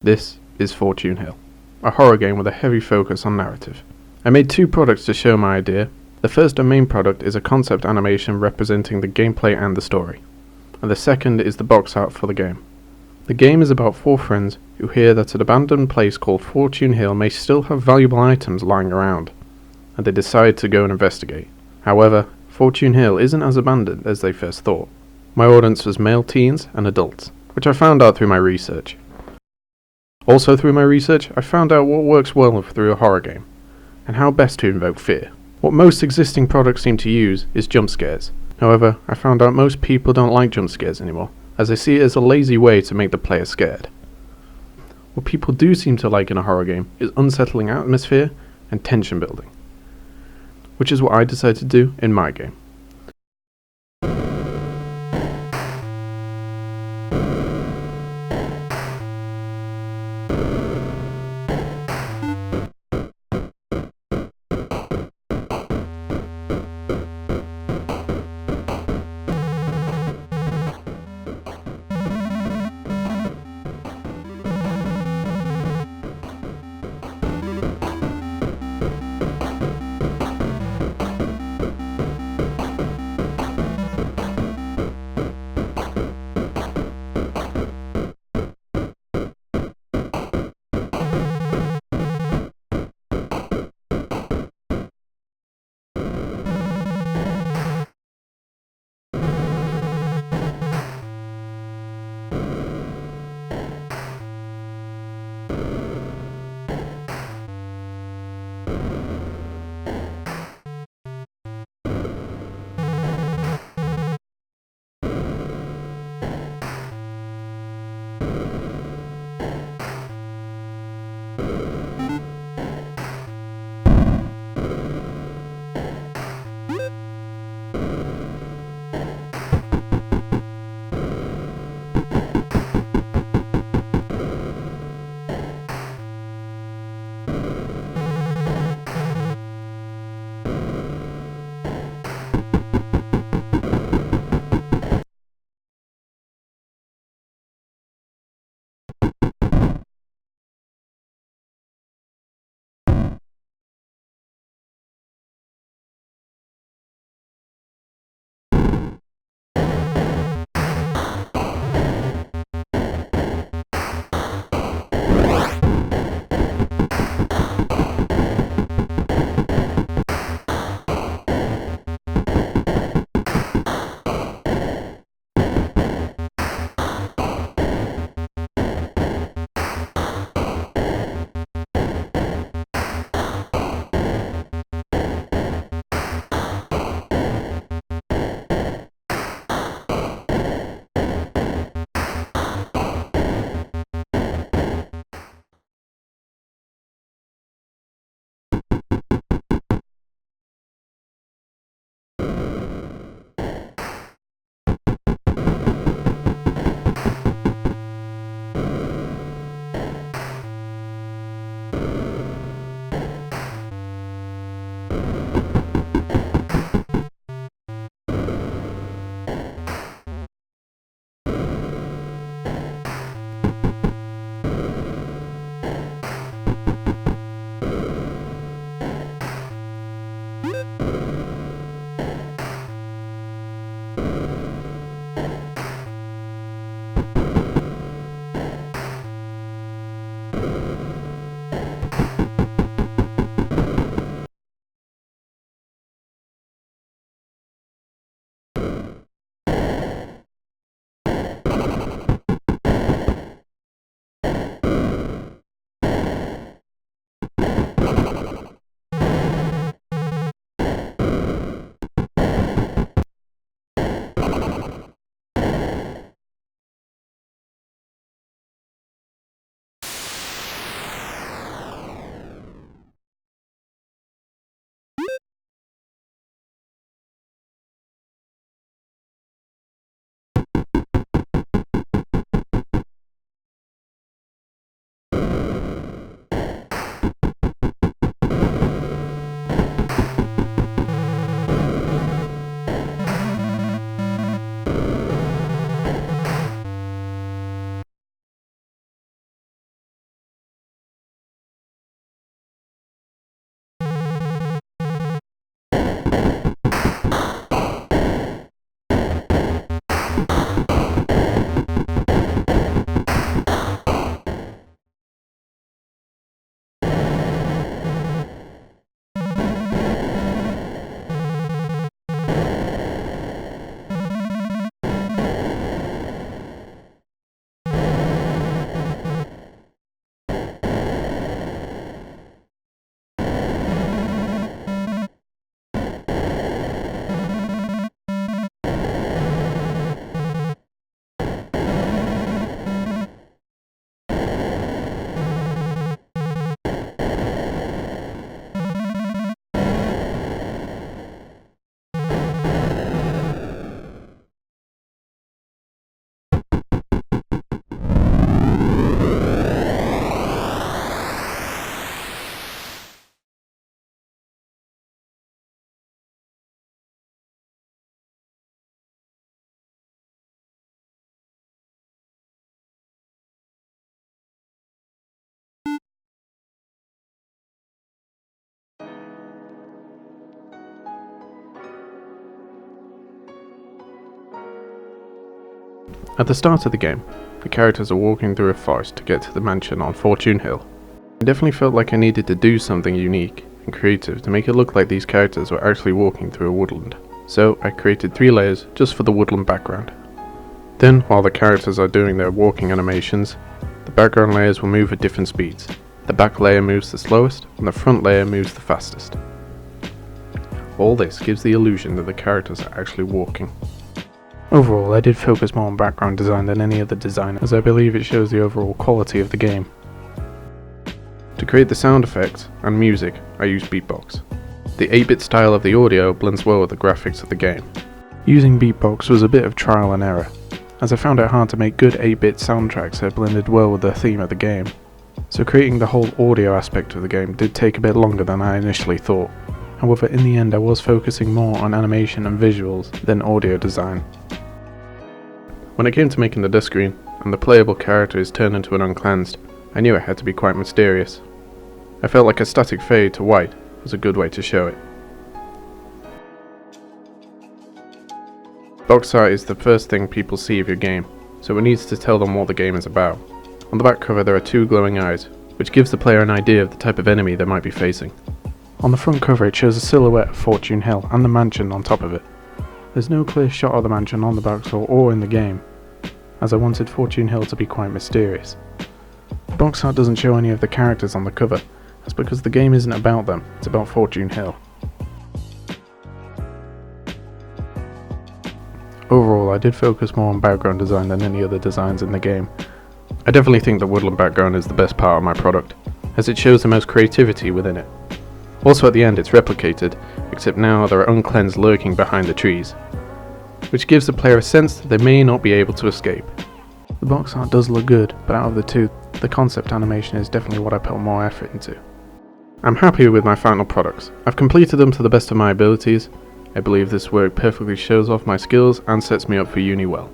This is Fortune Hill, a horror game with a heavy focus on narrative. I made two products to show my idea. The first and main product is a concept animation representing the gameplay and the story, and the second is the box art for the game. The game is about four friends who hear that an abandoned place called Fortune Hill may still have valuable items lying around, and they decide to go and investigate. However, Fortune Hill isn't as abandoned as they first thought. My audience was male teens and adults, which I found out through my research. Also through my research, I found out what works well through a horror game, and how best to invoke fear. What most existing products seem to use is jump scares. However, I found out most people don't like jump scares anymore, as they see it as a lazy way to make the player scared. What people do seem to like in a horror game is unsettling atmosphere and tension building, which is what I decided to do in my game. At the start of the game, the characters are walking through a forest to get to the mansion on Fortune Hill. I definitely felt like I needed to do something unique and creative to make it look like these characters were actually walking through a woodland. So I created 3 layers just for the woodland background. Then, while the characters are doing their walking animations, the background layers will move at different speeds. The back layer moves the slowest, and the front layer moves the fastest. All this gives the illusion that the characters are actually walking. Overall, I did focus more on background design than any other design, as I believe it shows the overall quality of the game. To create the sound effects and music, I used beatbox. The 8-bit style of the audio blends well with the graphics of the game. Using beatbox was a bit of trial and error, as I found it hard to make good 8-bit soundtracks that blended well with the theme of the game. So creating the whole audio aspect of the game did take a bit longer than I initially thought. However, in the end I was focusing more on animation and visuals than audio design. When it came to making the death screen, and the playable character is turned into an uncleansed, I knew it had to be quite mysterious. I felt like a static fade to white was a good way to show it. Box art is the first thing people see of your game, so it needs to tell them what the game is about. On the back cover there are 2 glowing eyes, which gives the player an idea of the type of enemy they might be facing. On the front cover it shows a silhouette of Fortune Hill and the mansion on top of it. There's no clear shot of the mansion on the box or in the game, as I wanted Fortune Hill to be quite mysterious. The box art doesn't show any of the characters on the cover, that's because the game isn't about them, it's about Fortune Hill. Overall, I did focus more on background design than any other designs in the game. I definitely think the woodland background is the best part of my product, as it shows the most creativity within it. Also at the end it's replicated, except now there are uncleansed lurking behind the trees, which gives the player a sense that they may not be able to escape. The box art does look good, but out of the 2, the concept animation is definitely what I put more effort into. I'm happy with my final products. I've completed them to the best of my abilities. I believe this work perfectly shows off my skills and sets me up for uni well.